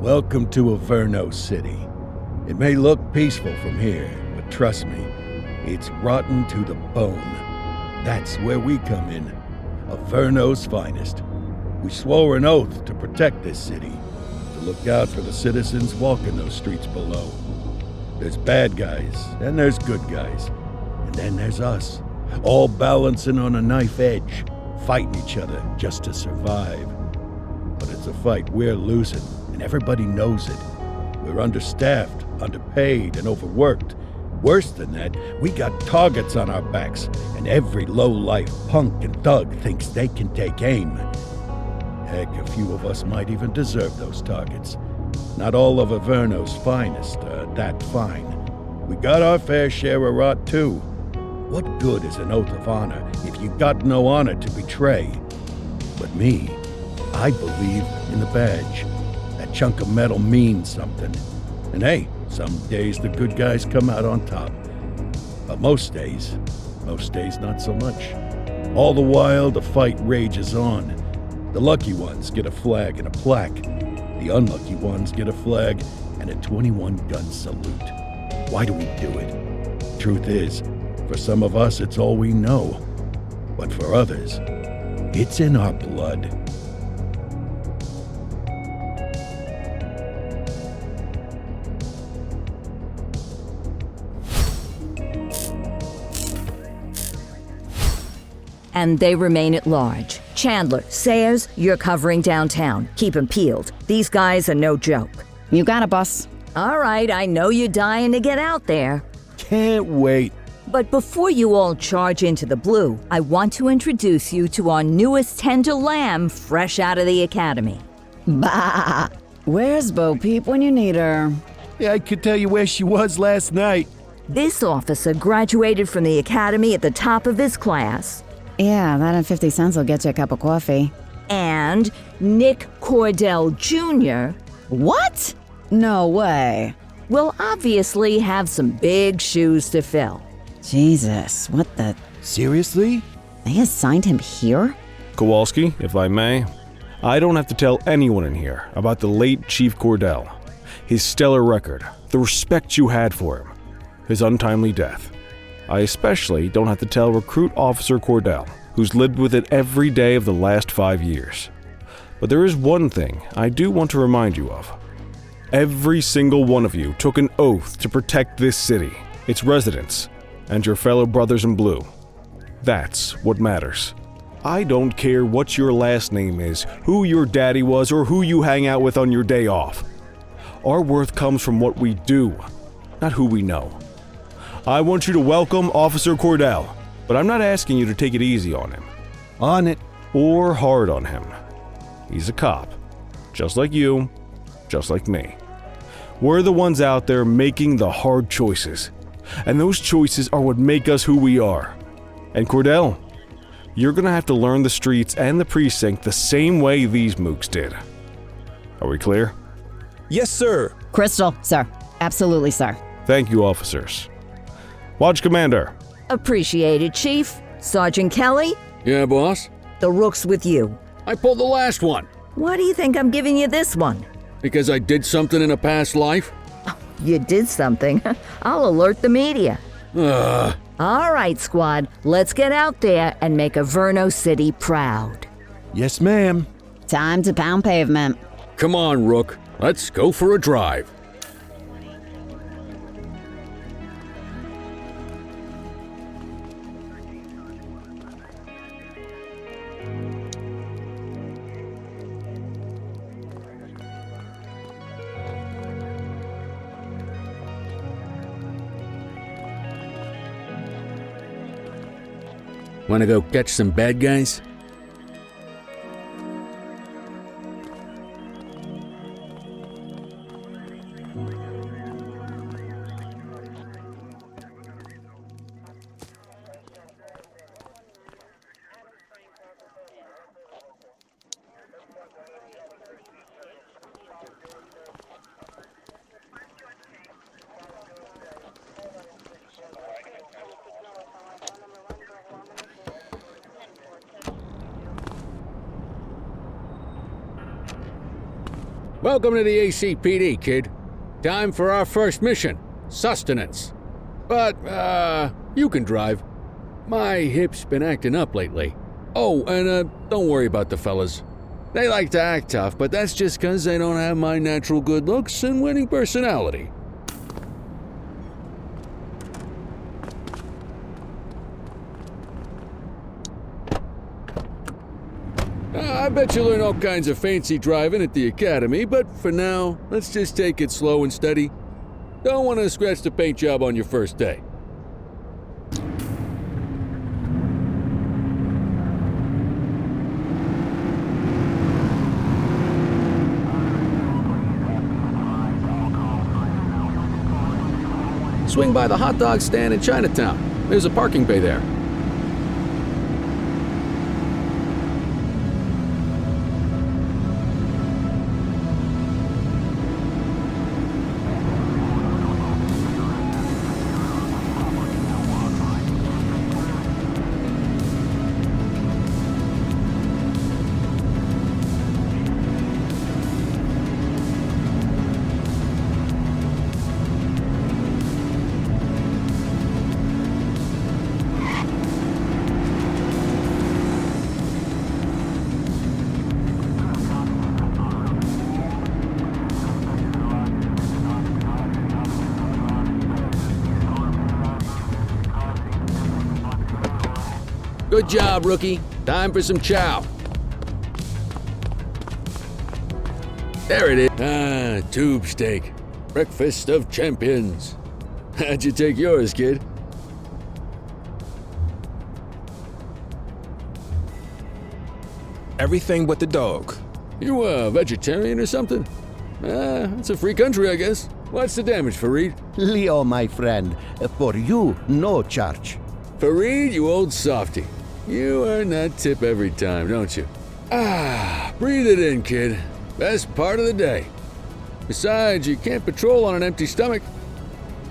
Welcome to Averno City. It may look peaceful from here, but trust me, it's rotten to the bone. That's where we come in. Averno's finest. We swore an oath to protect this city, to look out for the citizens walking those streets below. There's bad guys, and there's good guys. And then there's us, all balancing on a knife edge, fighting each other just to survive. But it's a fight we're losing, and everybody knows it. We're understaffed, underpaid, and overworked. Worse than that, we got targets on our backs, and every low-life punk and thug thinks they can take aim. Heck, a few of us might even deserve those targets. Not all of Averno's finest are that fine. We got our fair share of rot, too. What good is an oath of honor if you got no honor to betray? But me, I believe in the badge. That chunk of metal means something. And hey, some days the good guys come out on top. But most days not so much. All the while, the fight rages on. The lucky ones get a flag and a plaque. The unlucky ones get a flag and a 21-gun salute. Why do we do it? Truth is, for some of us, it's all we know. But for others, it's in our blood. And they remain at large. Chandler, Sayers, you're covering downtown. Keep 'em peeled. These guys are no joke. You got it, boss. All right, I know you're dying to get out there. Can't wait. But before you all charge into the blue, I want to introduce you to our newest tender lamb fresh out of the academy. Bah! Where's Bo Peep when you need her? Yeah, I could tell you where she was last night. This officer graduated from the academy at the top of his class. Yeah, that and 50 cents will get you a cup of coffee. And Nick Cordell Jr. What? No way. will obviously have some big shoes to fill. Jesus, what the... Seriously? They assigned him here? Kowalski, if I may, I don't have to tell anyone in here about the late Chief Cordell, his stellar record, the respect you had for him, his untimely death. I especially don't have to tell Recruit Officer Cordell, who's lived with it every day of the last 5 years. But there is one thing I do want to remind you of. Every single one of you took an oath to protect this city, its residents, and your fellow brothers in blue. That's what matters. I don't care what your last name is, who your daddy was, or who you hang out with on your day off. Our worth comes from what we do, not who we know. I want you to welcome Officer Cordell, but I'm not asking you to take it easy on him. On it. Or hard on him. He's a cop, just like you, just like me. We're the ones out there making the hard choices, and those choices are what make us who we are. And Cordell, you're gonna have to learn the streets and the precinct the same way these mooks did. Are we clear? Yes, sir. Crystal, sir. Absolutely, sir. Thank you, officers. Watch Commander. Appreciated, Chief. Sergeant Kelly, Yeah, boss? the rook's with you. I pulled the last one. Why do you think I'm giving you this one? Because I did something in a past life? You did something. I'll alert the media. Ugh. All right, squad, let's get out there and make Averno City proud. Yes, ma'am. Time to pound pavement. Come on, Rook. Let's go for a drive. Wanna go catch some bad guys? Welcome to the ACPD, kid. Time for our first mission, sustenance. But, you can drive. My hip's been acting up lately. Oh, and, don't worry about the fellas. They like to act tough, but that's just 'cause they don't have my natural good looks and winning personality. I bet you learn all kinds of fancy driving at the academy, but for now, let's just take it slow and steady. Don't want to scratch the paint job on your first day. Swing by the hot dog stand in Chinatown. There's a parking bay there. Good job, rookie. Time for some chow. There it is. Ah, tube steak. Breakfast of champions. How'd you take yours, kid? Everything but the dog. You a vegetarian or something? It's a free country, I guess. What's the damage, Fareed? Leo, my friend, for you, no charge. Fareed, you old softy. You earn that tip every time, don't you? Breathe it in, kid. Best part of the day. Besides, you can't patrol on an empty stomach.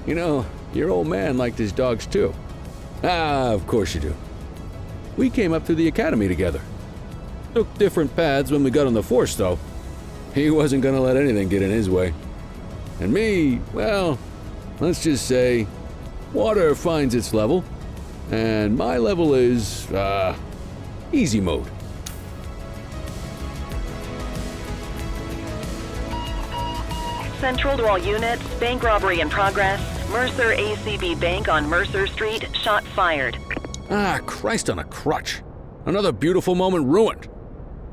You know, your old man liked his dogs too. Of course you do. We came up through the academy together. Took different paths when we got on the force, though. He wasn't gonna let anything get in his way. And me, well, let's just say, water finds its level. And my level is, easy mode. Central to all units, bank robbery in progress. Mercer ACB Bank on Mercer Street, shot fired. Christ on a crutch. Another beautiful moment ruined.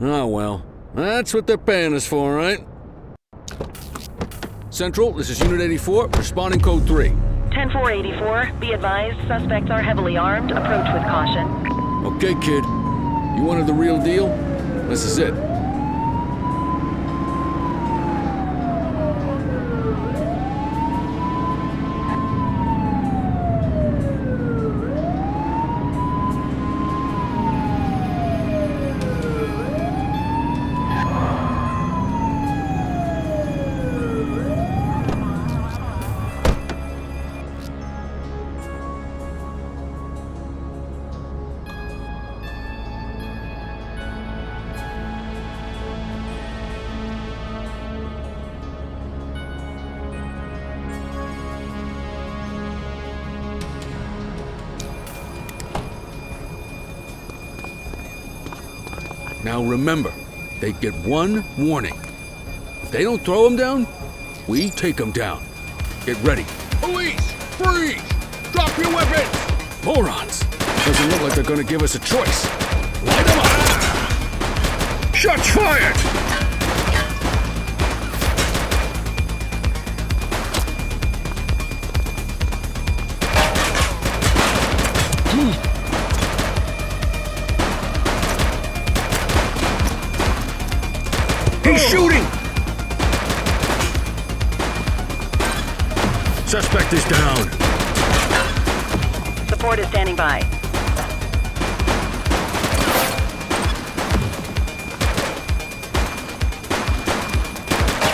Oh well, that's what they're paying us for, right? Central, this is Unit 84, responding code 3. 10-484, be advised, suspects are heavily armed. Approach with caution. Okay, kid. You wanted the real deal? This is it. Now remember, they get one warning. If they don't throw them down, we take them down. Get ready. Police! Freeze! Drop your weapons! Morons! Doesn't look like they're gonna give us a choice. Light them up! Shots fired! He's shooting! Suspect is down. Support is standing by.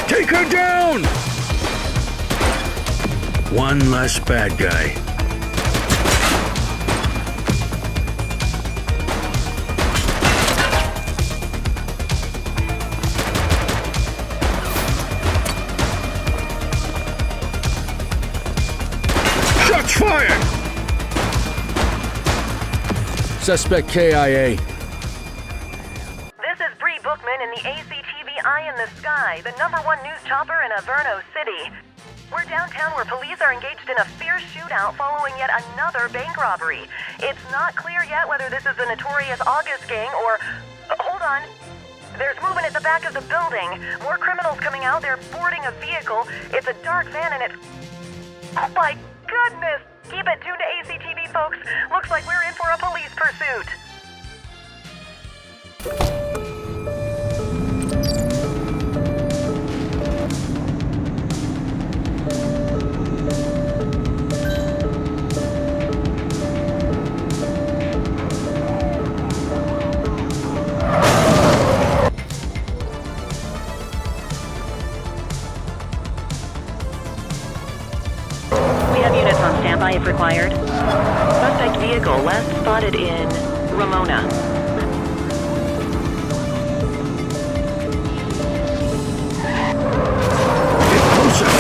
Take her down! One less bad guy. Shots fired! Suspect KIA. This is Bree Bookman in the ACTV Eye in the Sky, the #1 news chopper in Averno City. We're downtown where police are engaged in a fierce shootout following yet another bank robbery. It's not clear yet whether this is the notorious August gang or... hold on. There's movement at the back of the building. More criminals coming out. They're boarding a vehicle. It's a dark van and it's... oh my goodness! Keep it tuned to ACTV, folks. Looks like we're in for a police pursuit. Standby if required. Suspect vehicle last spotted in Ramona. Get closer!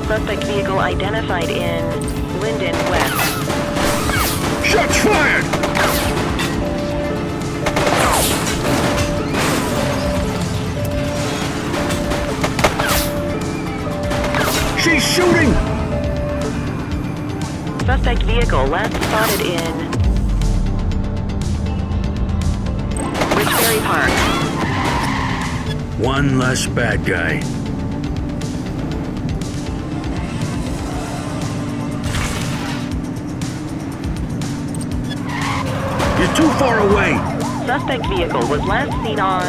Suspect vehicle identified in Linden West. Shots fired! She's shooting! Suspect vehicle last spotted in Richberry Park. One less bad guy. You're too far away! Suspect vehicle was last seen on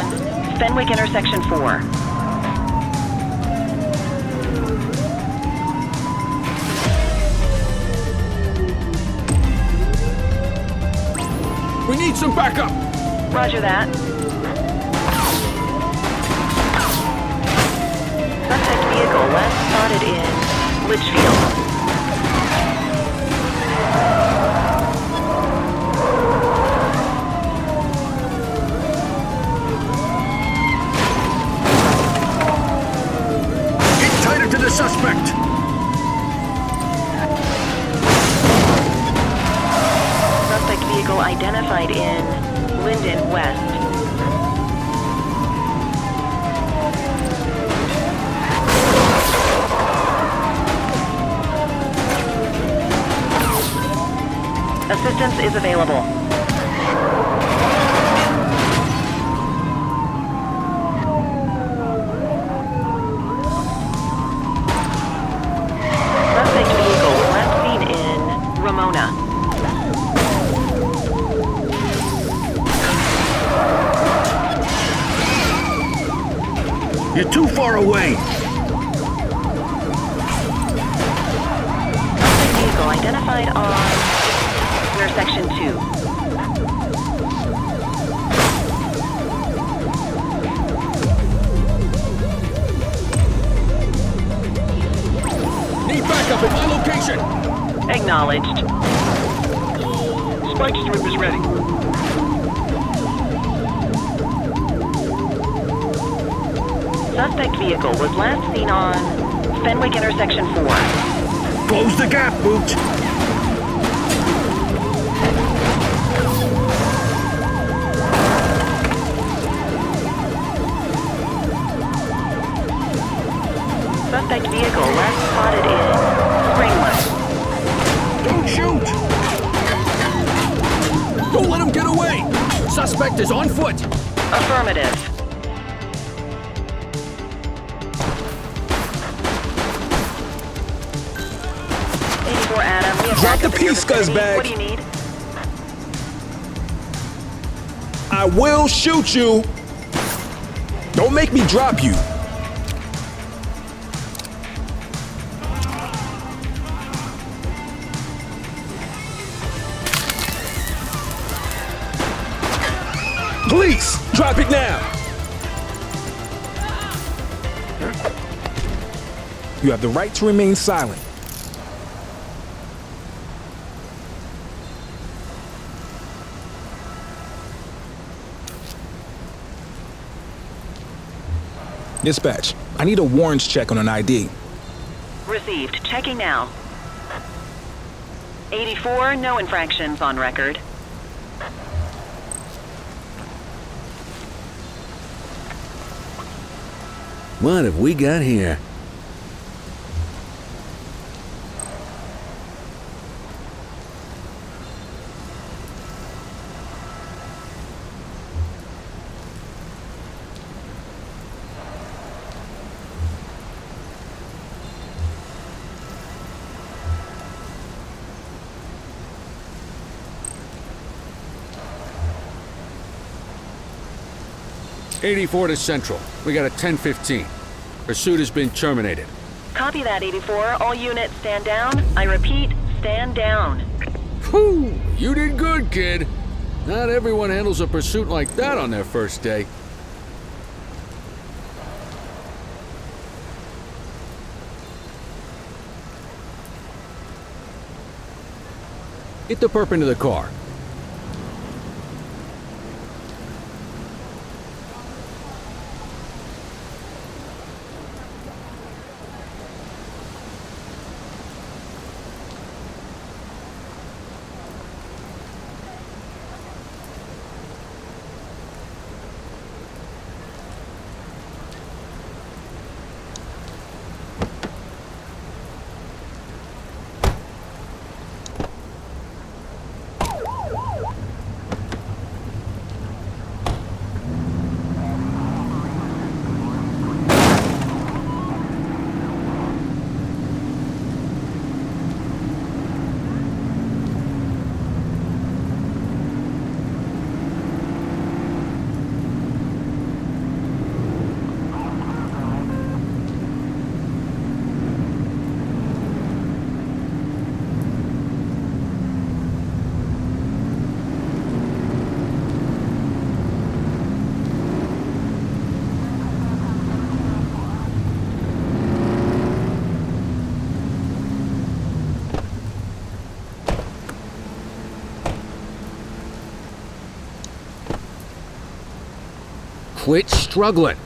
Fenwick Intersection 4. We need some backup! Roger that. Suspect vehicle last spotted in Litchfield. Suspect! Suspect vehicle identified in Linden West. Assistance is available. You're too far away! Vehicle identified on intersection 2. Need backup at my location! Acknowledged. Spike strip is ready. Suspect vehicle was last seen on Fenwick Intersection 4. Close the gap, Boot! Suspect vehicle last spotted in Springwood. Don't shoot! Don't let him get away! Suspect is on foot! Affirmative. Adam, we have Drop the backup in your piece, vicinity. scuzzbag. What do you need? I will shoot you. Don't make me drop you. Police, drop it now. You have the right to remain silent. Dispatch, I need a warrants check on an ID. Received. Checking now. 84, no infractions on record. What have we got here? '84 to Central. We got a 10:15. Pursuit has been terminated. Copy that, 84. All units stand down. I repeat, stand down. Whew! You did good, kid. Not everyone handles a pursuit like that on their first day. Get the perp into the car. Quit struggling.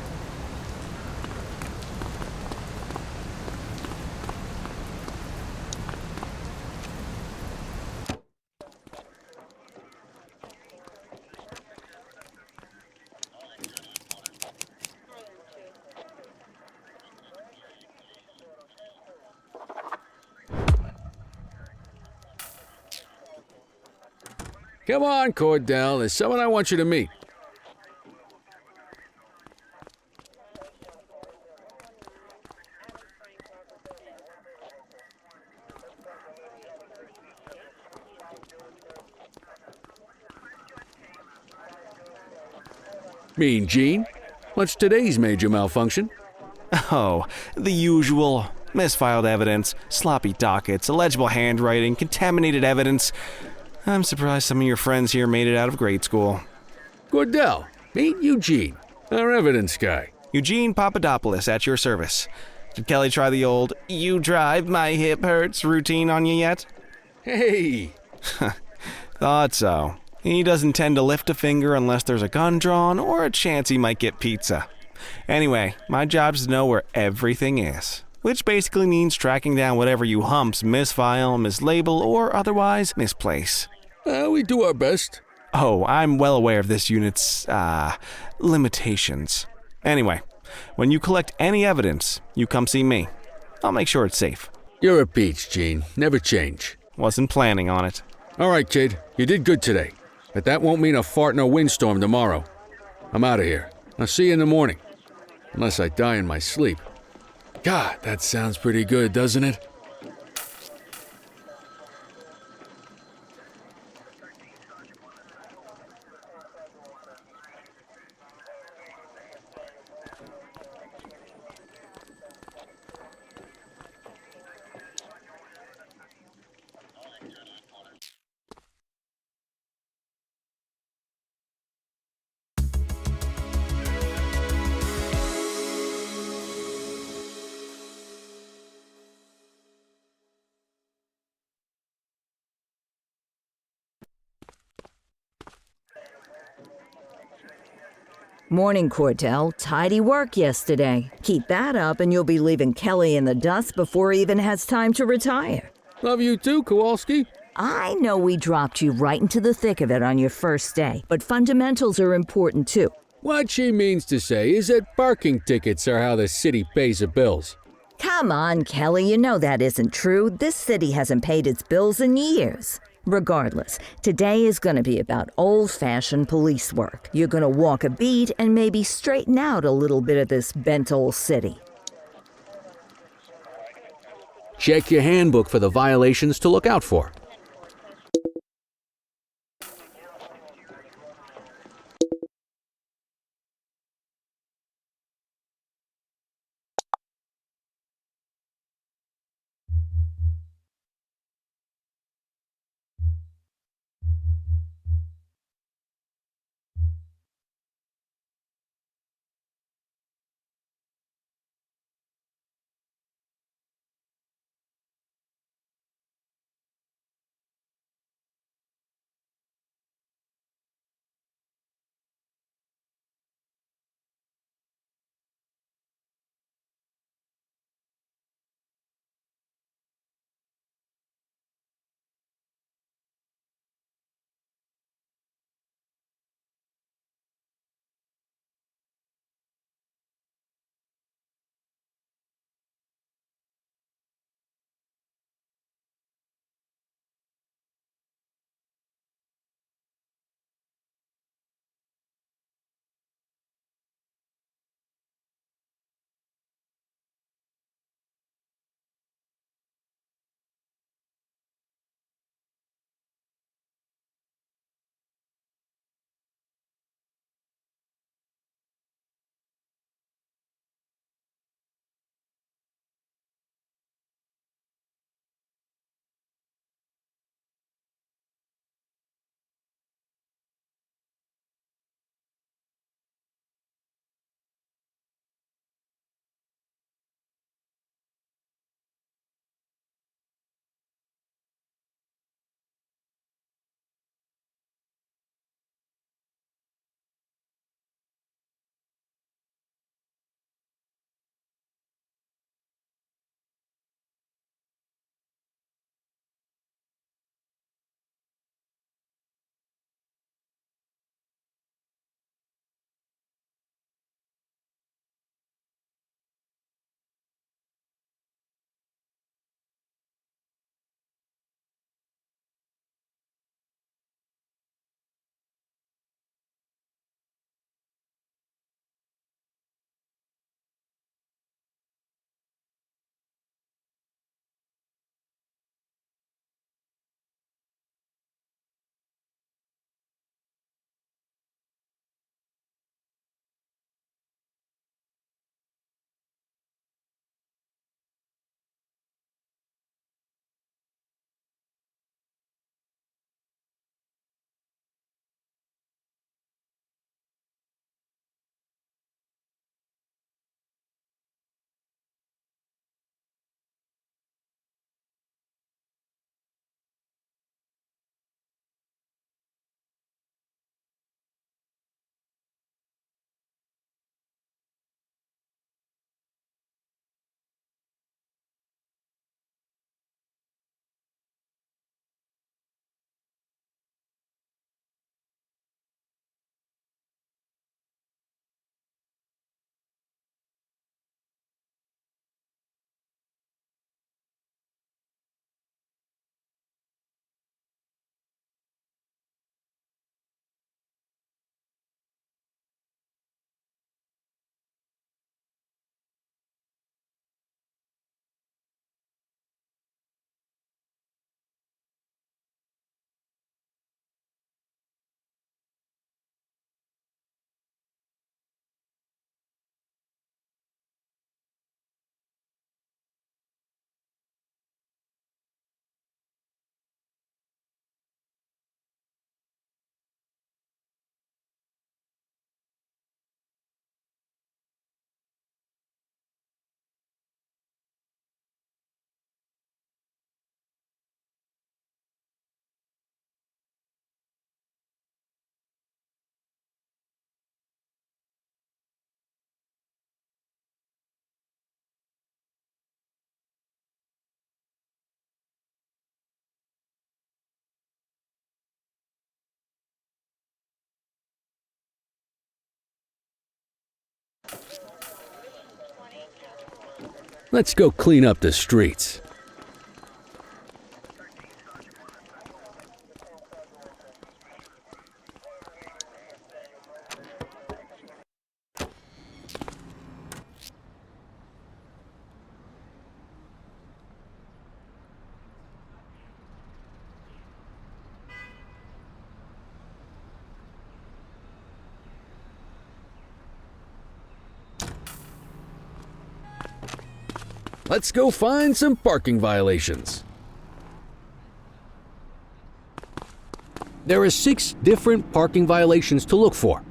Come on, Cordell. There's someone I want you to meet. Mean Gene? What's today's major malfunction? Oh, the usual. Misfiled evidence, sloppy dockets, illegible handwriting, contaminated evidence. I'm surprised some of your friends here made it out of grade school. Cordell, meet Eugene, our evidence guy. Eugene Papadopoulos at your service. Did Kelly try the old, "you drive, my hip hurts" routine on you yet? Hey! Thought so. He doesn't tend to lift a finger unless there's a gun drawn or a chance he might get pizza. Anyway, my job's to know where everything is, which basically means tracking down whatever you humps misfile, mislabel, or otherwise misplace. We do our best. Oh, I'm well aware of this unit's, limitations. Anyway, when you collect any evidence, you come see me. I'll make sure it's safe. You're a peach, Gene. Never change. Wasn't planning on it. All right, kid. You did good today. But that won't mean a fart in a windstorm tomorrow. I'm out of here. I'll see you in the morning. Unless I die in my sleep. God, that sounds pretty good, doesn't it? Morning, Cordell. Tidy work yesterday. Keep that up and you'll be leaving Kelly in the dust before he even has time to retire. Love you too, Kowalski. I know we dropped you right into the thick of it on your first day, but fundamentals are important too. What she means to say is that parking tickets are how the city pays the bills. Come on, Kelly, you know that isn't true. This city hasn't paid its bills in years. Regardless, today is going to be about old-fashioned police work. You're going to walk a beat and maybe straighten out a little bit of this bent old city. Check your handbook for the violations to look out for. let's go clean up the streets. Let's go find some parking violations. There are 6 different parking violations to look for.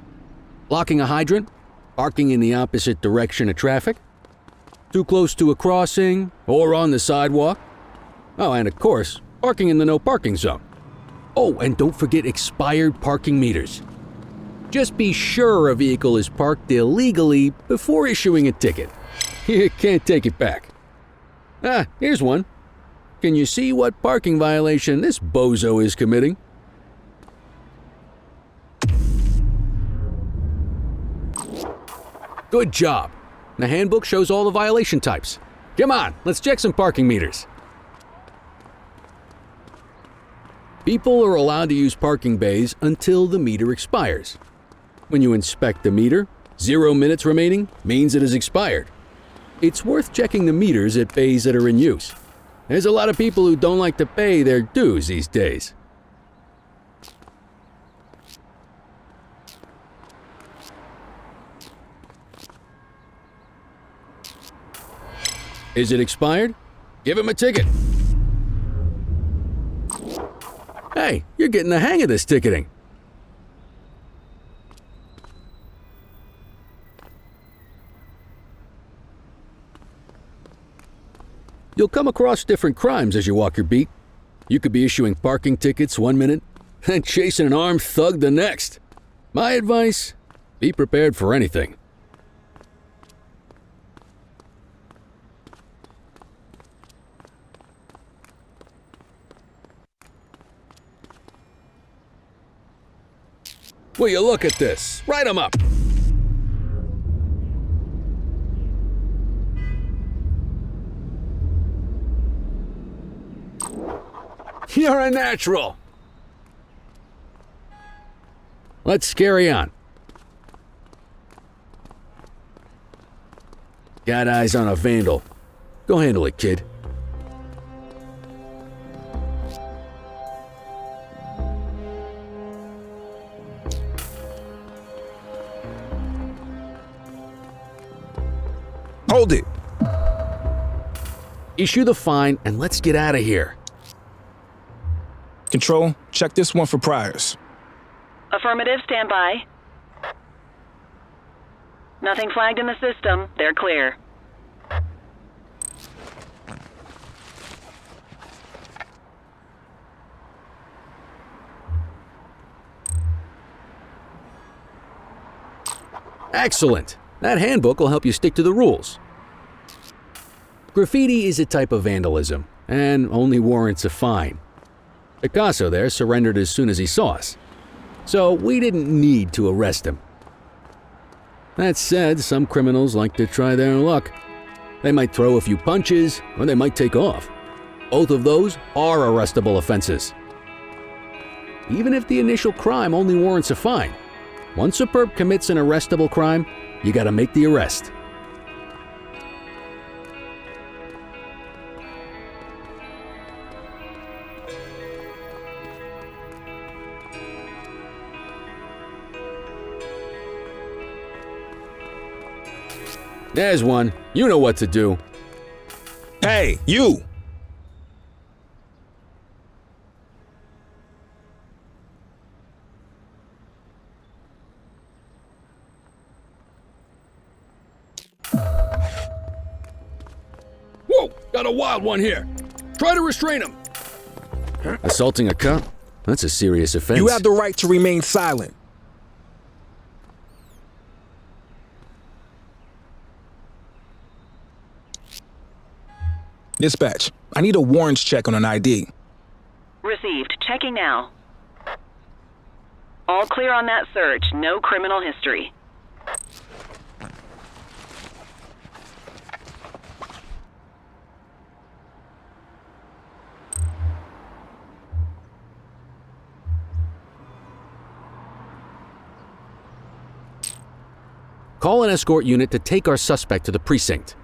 Blocking a hydrant, parking in the opposite direction of traffic, too close to a crossing or on the sidewalk. Oh, and of course, parking in the no parking zone. Oh, and don't forget expired parking meters. Just be sure a vehicle is parked illegally before issuing a ticket. You can't take it back. Ah, here's one. Can you see what parking violation this bozo is committing? Good job. The handbook shows all the violation types. Come on, let's check some parking meters. People are allowed to use parking bays until the meter expires. When you inspect the meter, 0 minutes remaining means it has expired. It's worth checking the meters at bays that are in use. There's a lot of people who don't like to pay their dues these days. Is it expired? Give him a ticket. Hey, you're getting the hang of this ticketing. You'll come across different crimes as you walk your beat. You could be issuing parking tickets 1 minute and chasing an armed thug the next. My advice, be prepared for anything. Will you look at this? Write 'em up. You're a natural. Let's carry on. Got eyes on a vandal. Go handle it, kid. Hold it. Issue the fine and let's get out of here. Control, check this one for priors. Affirmative, stand by. Nothing flagged in the system. They're clear. Excellent. That handbook will help you stick to the rules. Graffiti is a type of vandalism and only warrants a fine. Picasso there surrendered as soon as he saw us, so we didn't need to arrest him. That said, some criminals like to try their luck. They might throw a few punches, or they might take off. Both of those are arrestable offenses. Even if the initial crime only warrants a fine, once a perp commits an arrestable crime, you gotta make the arrest. There's one. You know what to do. Hey, you! Whoa! Got a wild one here. Try to restrain him. Assaulting a cop? That's a serious offense. You have the right to remain silent. Dispatch, I need a warrants check on an ID. Received. Checking now. All clear on that search. No criminal history. Call an escort unit to take our suspect to the precinct.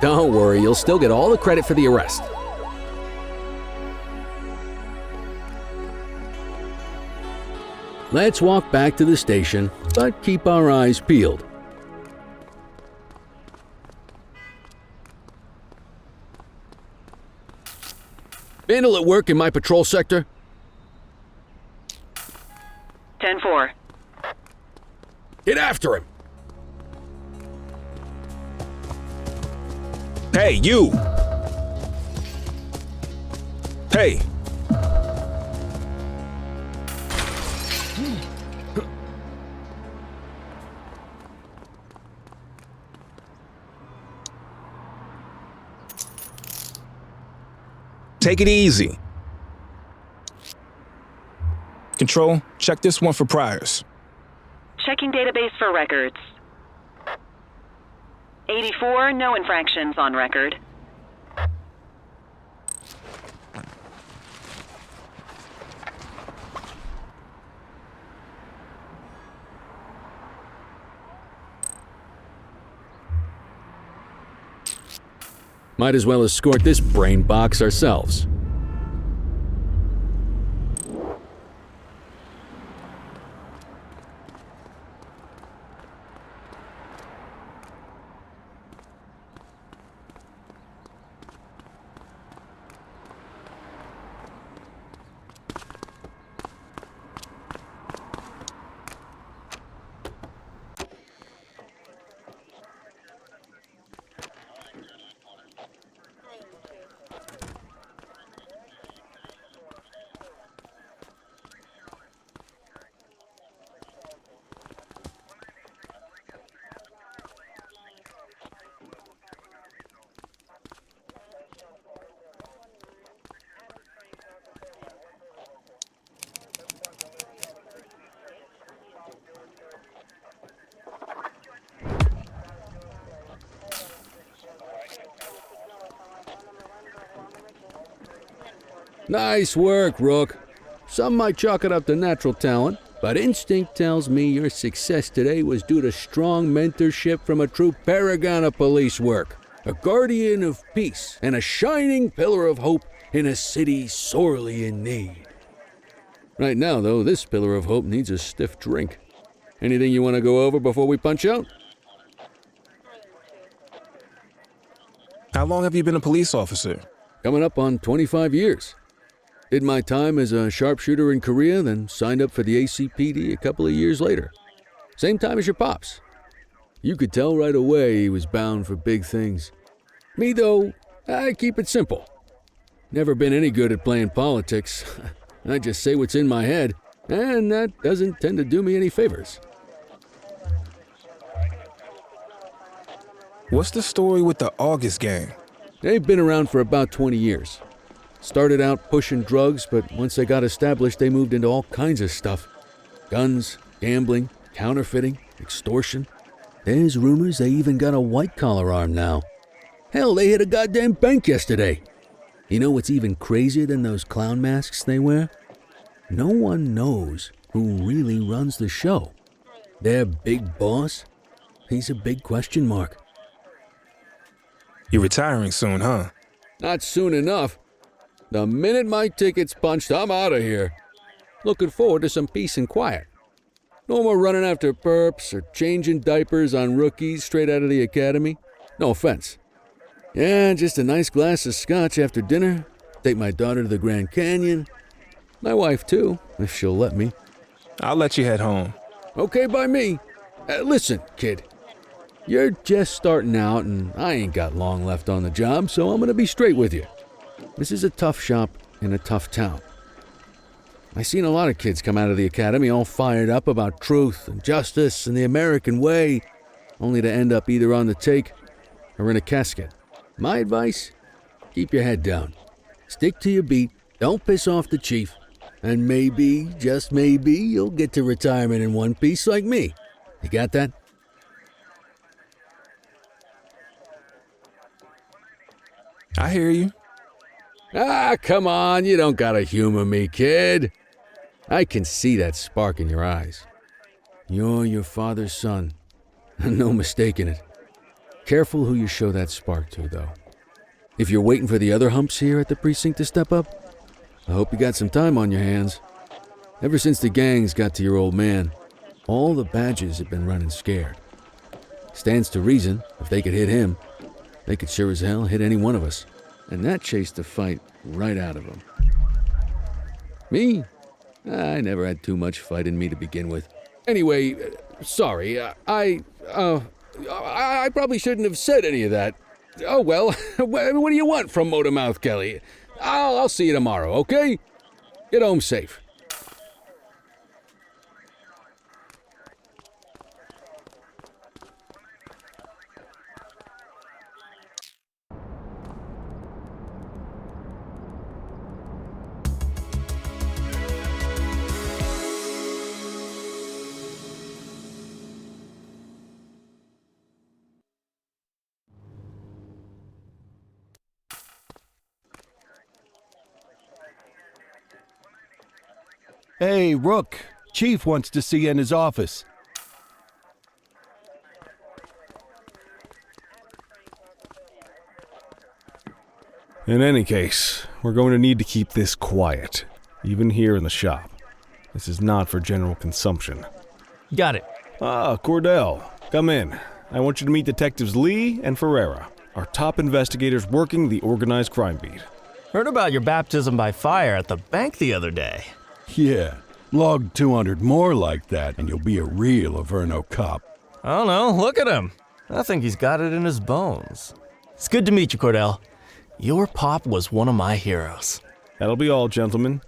Don't worry, you'll still get all the credit for the arrest. Let's walk back to the station, but keep our eyes peeled. Vandal at work in my patrol sector? 10-4. Get after him! Hey, you! Hey! Take it easy. Control, check this one for priors. Checking database for records. 84, no infractions on record. Might as well escort this brain box ourselves. Nice work, Rook. Some might chalk it up to natural talent, but instinct tells me your success today was due to strong mentorship from a true paragon of police work, a guardian of peace, and a shining pillar of hope in a city sorely in need. Right now, though, this pillar of hope needs a stiff drink. Anything you want to go over before we punch out? How long have you been a police officer? Coming up on 25 years. Did my time as a sharpshooter in Korea, then signed up for the ACPD a couple of years later. Same time as your pops. You could tell right away he was bound for big things. Me, though, I keep it simple. Never been any good at playing politics. I just say what's in my head, and that doesn't tend to do me any favors. What's the story with the August gang? They've been around for about 20 years. Started out pushing drugs, but once they got established, they moved into all kinds of stuff. Guns, gambling, counterfeiting, extortion. There's rumors they even got a white-collar arm now. Hell, they hit a goddamn bank yesterday. You know what's even crazier than those clown masks they wear? No one knows who really runs the show. Their big boss? He's a big question mark. You're retiring soon, huh? Not soon enough. The minute my ticket's punched, I'm out of here. Looking forward to some peace and quiet. No more running after perps or changing diapers on rookies straight out of the academy. No offense. Yeah, just a nice glass of scotch after dinner. Take my daughter to the Grand Canyon. My wife, too, if she'll let me. I'll let you head home. Okay by me. Listen, kid. You're just starting out, and I ain't got long left on the job, so I'm gonna be straight with you. This is a tough shop in a tough town. I seen a lot of kids come out of the academy all fired up about truth and justice and the American way, only to end up either on the take or in a casket. My advice? Keep your head down. Stick to your beat, don't piss off the chief, and maybe, just maybe, you'll get to retirement in one piece like me. You got that? I hear you. Ah, come on, you don't gotta humor me, kid. I can see that spark in your eyes. You're your father's son. No mistaking it. Careful who you show that spark to, though. If you're waiting for the other humps here at the precinct to step up, I hope you got some time on your hands. Ever since the gangs got to your old man, all the badges have been running scared. Stands to reason, if they could hit him, they could sure as hell hit any one of us. And that chased the fight right out of them. Me? I never had too much fight in me to begin with. Anyway, sorry, I probably shouldn't have said any of that. Oh well, what do you want from Motormouth Kelly? I'll see you tomorrow, okay? Get home safe. Hey, Rook. Chief wants to see you in his office. In any case, we're going to need to keep this quiet, even here in the shop. This is not for general consumption. Got it. Ah, Cordell, come in. I want you to meet Detectives Lee and Ferreira, our top investigators working the organized crime beat. Heard about your baptism by fire at the bank the other day. Yeah, log 200 more like that and you'll be a real Averno cop. I don't know, look at him. I think he's got it in his bones. It's good to meet you, Cordell. Your pop was one of my heroes. That'll be all, gentlemen.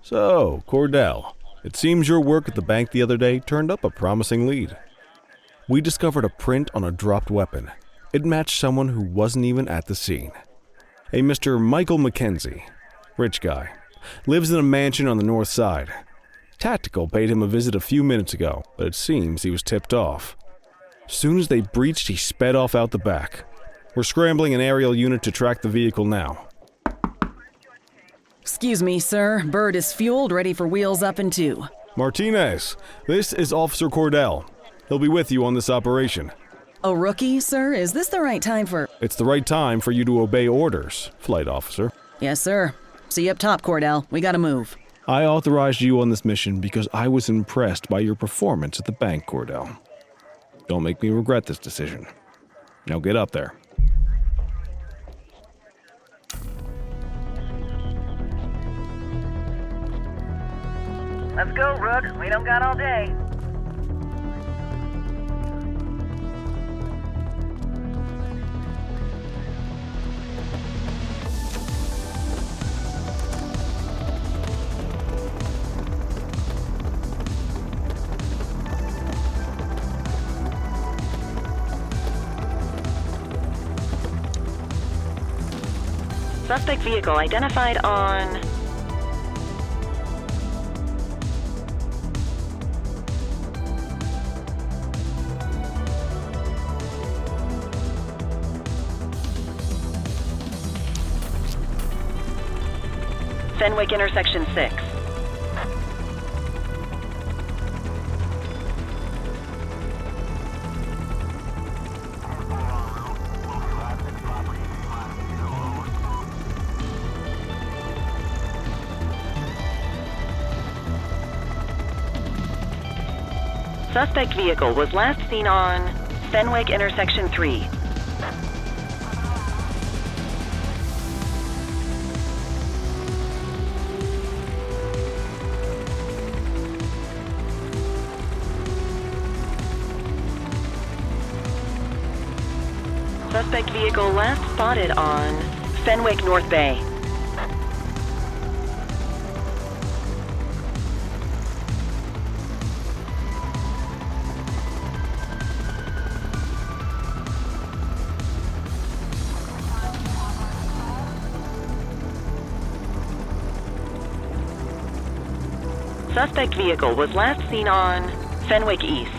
So, Cordell, it seems your work at the bank the other day turned up a promising lead. We discovered a print on a dropped weapon. It matched someone who wasn't even at the scene. A Mr. Michael McKenzie, rich guy, lives in a mansion on the north side. Tactical paid him a visit a few minutes ago, but it seems he was tipped off. Soon as they breached, he sped off out the back. We're scrambling an aerial unit to track the vehicle now. Excuse me, sir. Bird is fueled, ready for wheels up in 2. Martinez, this is Officer Cordell. He'll be with you on this operation. A rookie, sir? Is this the right time for... It's the right time for you to obey orders, flight officer. Yes, sir. See you up top, Cordell. We gotta move. I authorized you on this mission because I was impressed by your performance at the bank, Cordell. Don't make me regret this decision. Now get up there. Let's go, Rook. We don't got all day. Suspect vehicle identified on... Fenwick intersection 6. Suspect vehicle was last seen on Fenwick intersection 3. Suspect vehicle last spotted on Fenwick North Bay. Suspect vehicle was last seen on Fenwick East.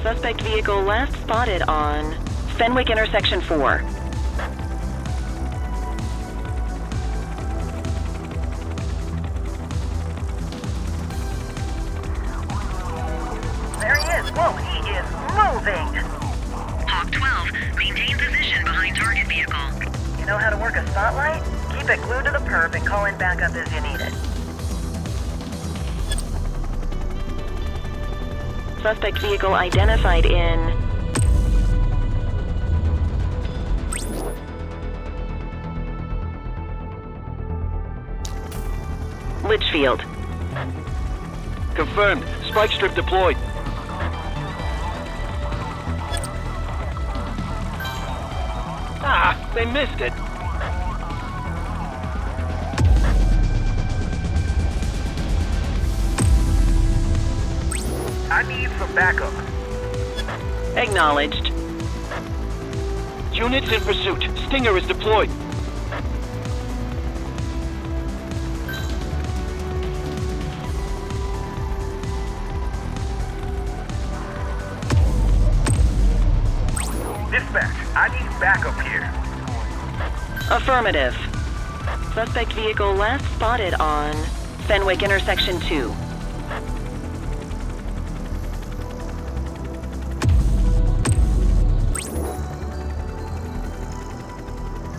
Suspect vehicle last spotted on Fenwick intersection 4. There he is. Whoa, he is moving. Hawk 12, maintain position behind target vehicle. You know how to work a spotlight? Keep it glued to the perp and call in backup as you need it. Suspect vehicle identified in Litchfield. Confirmed. Spike strip deployed. Ah, they missed it. I need some backup. Acknowledged. Units in pursuit. Stinger is deployed. Dispatch, I need backup here. Affirmative. Suspect vehicle last spotted on Fenwick intersection 2.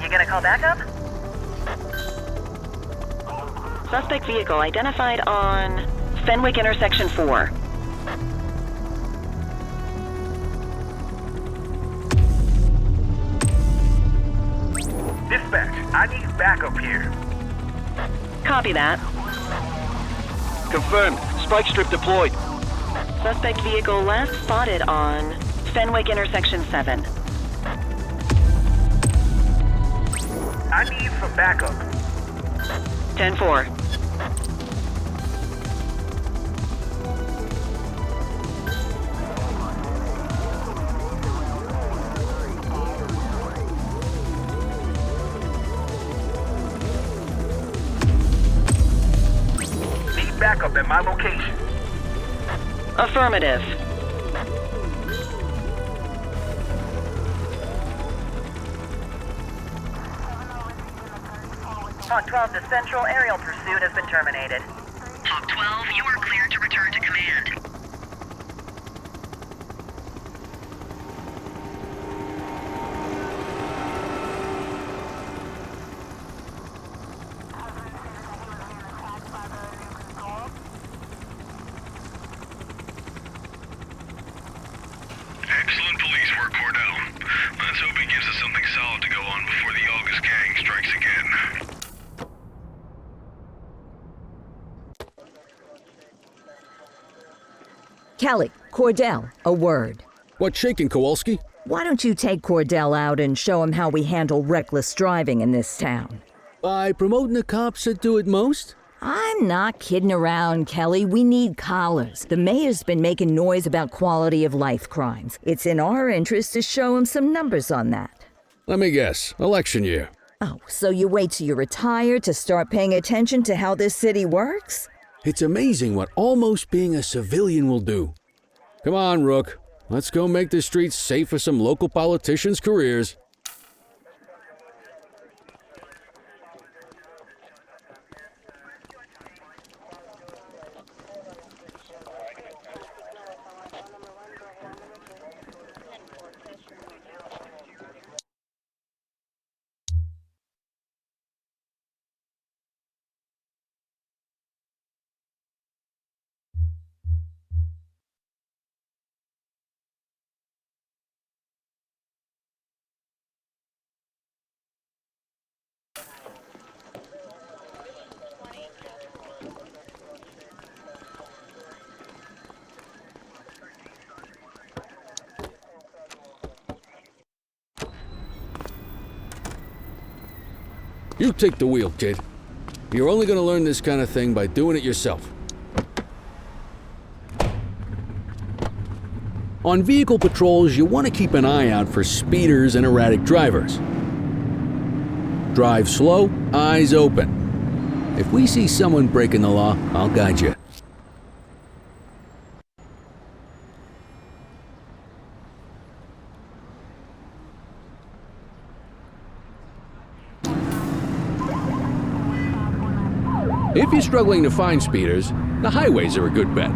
You gonna call backup? Suspect vehicle identified on Fenwick intersection 4. Dispatch, I need backup here. Copy that. Confirmed. Spike strip deployed. Suspect vehicle last spotted on Fenwick intersection 7. I need some backup. 10-4. Need backup at my location. Affirmative. Hawk 12 to Central, aerial pursuit has been terminated. Hawk 12, you are cleared to return to command. Excellent police work, Cordell. Let's hope he gives us something solid to go on before the August gang strikes again. Kelly, Cordell, a word. What's shaking, Kowalski? Why don't you take Cordell out and show him how we handle reckless driving in this town? By promoting the cops that do it most? I'm not kidding around, Kelly. We need collars. The mayor's been making noise about quality of life crimes. It's in our interest to show him some numbers on that. Let me guess. Election year. Oh, so you wait till you're retired to start paying attention to how this city works? It's amazing what almost being a civilian will do. Come on, Rook. Let's go make the streets safe for some local politicians' careers. You take the wheel, kid. You're only gonna learn this kind of thing by doing it yourself. On vehicle patrols, you want to keep an eye out for speeders and erratic drivers. Drive slow, eyes open. If we see someone breaking the law, I'll guide you. If you're struggling to find speeders, the highways are a good bet.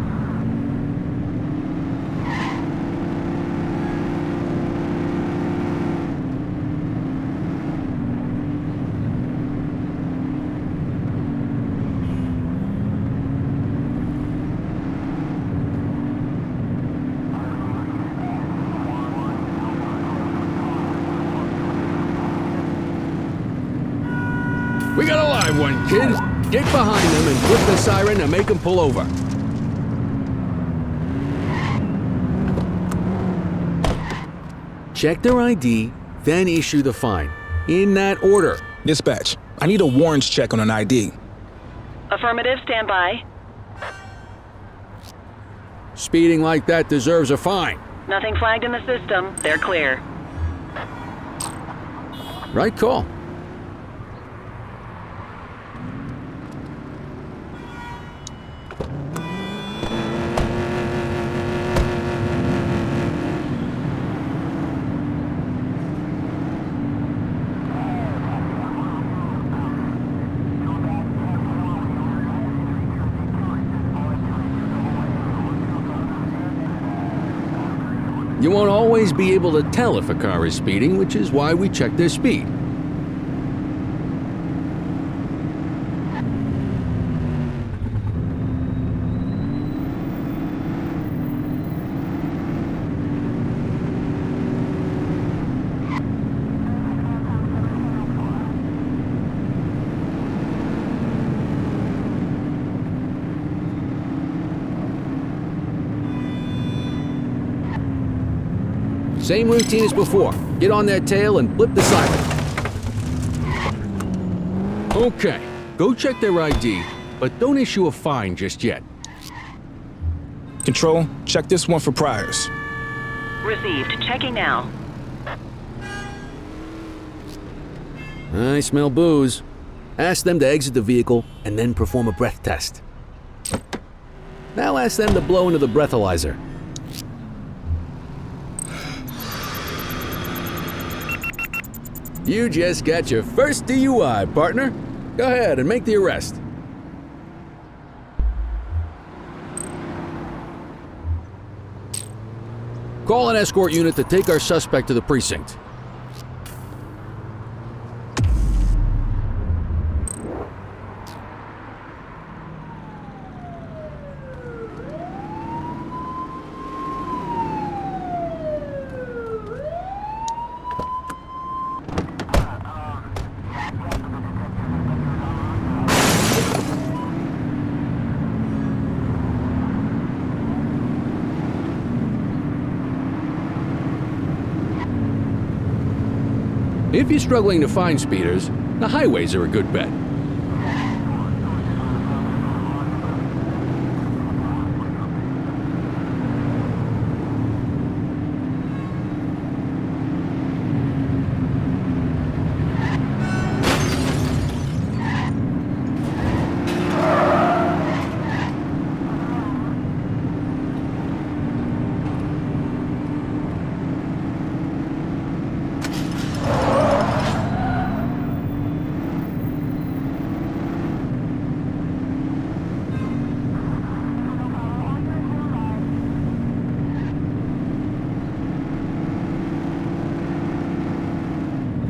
We got a live one, kid. Get behind them and flip the siren to make them pull over. Check their ID, then issue the fine. In that order. Dispatch, I need a warrants check on an ID. Affirmative, stand by. Speeding like that deserves a fine. Nothing flagged in the system. They're clear. Right call. You won't always be able to tell if a car is speeding, which is why we check their speed. Same routine as before. Get on their tail and flip the siren. Okay, go check their ID, but don't issue a fine just yet. Control, check this one for priors. Received. Checking now. I smell booze. Ask them to exit the vehicle and then perform a breath test. Now ask them to blow into the breathalyzer. You just got your first DUI, partner. Go ahead and make the arrest. Call an escort unit to take our suspect to the precinct. If you're struggling to find speeders, the highways are a good bet.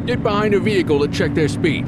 Get behind a vehicle to check their speed.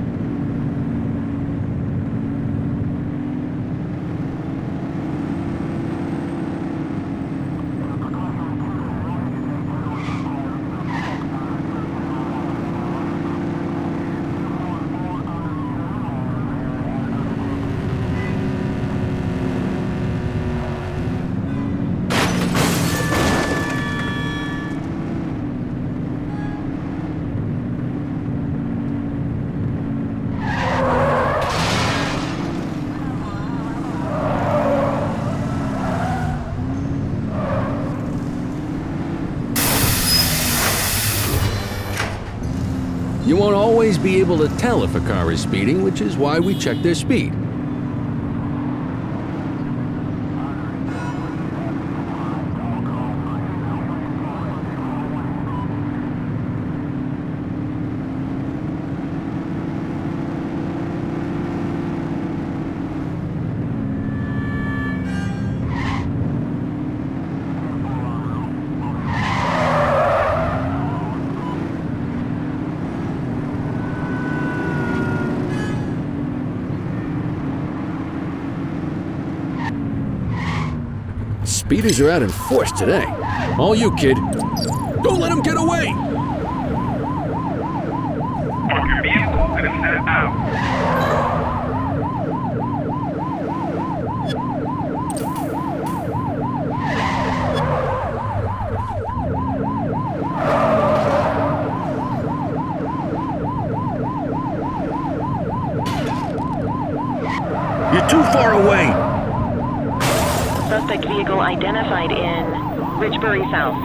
You won't always be able to tell if a car is speeding, which is why we check their speed. Speeders are out in force today. All you, kid. Don't let him get away! Park your vehicle and step out. You're too far away! Suspect vehicle identified in Richbury South.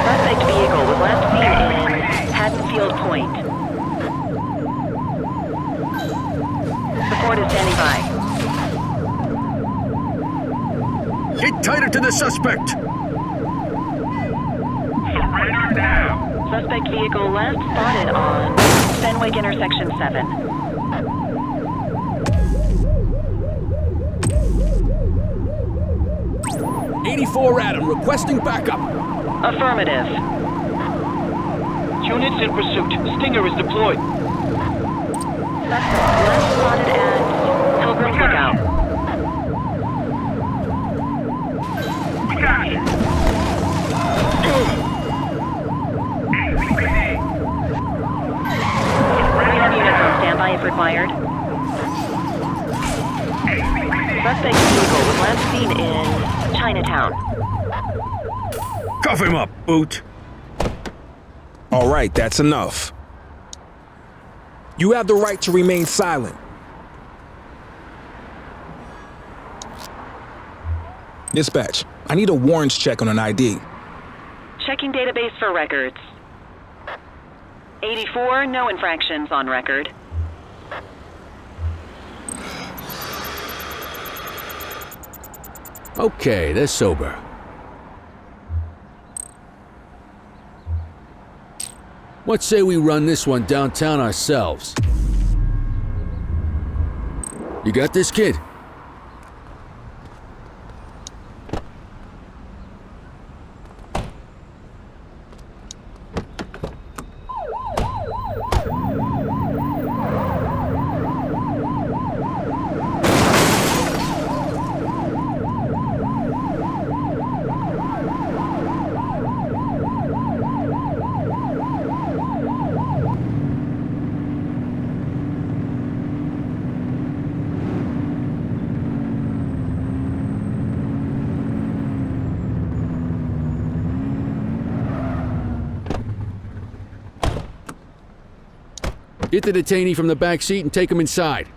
Suspect vehicle was last seen in Haddonfield Point. Support is standing by. Get tighter to the suspect! Surrender now. Suspect vehicle last spotted on Fenwick intersection 7. '84 Adam requesting backup. Affirmative. Units in pursuit. Stinger is deployed. Suspect last spotted at Pilgrim's Lookout. We got you. Units on standby if required. Suspect vehicle was last seen in Chinatown. Cuff him up, Boot. All right, that's enough. You have the right to remain silent. Dispatch, I need a warrants check on an ID. Checking database for records. 84, no infractions on record. Okay, they're sober. What say we run this one downtown ourselves? You got this, kid? Get the detainee from the back seat and take him inside.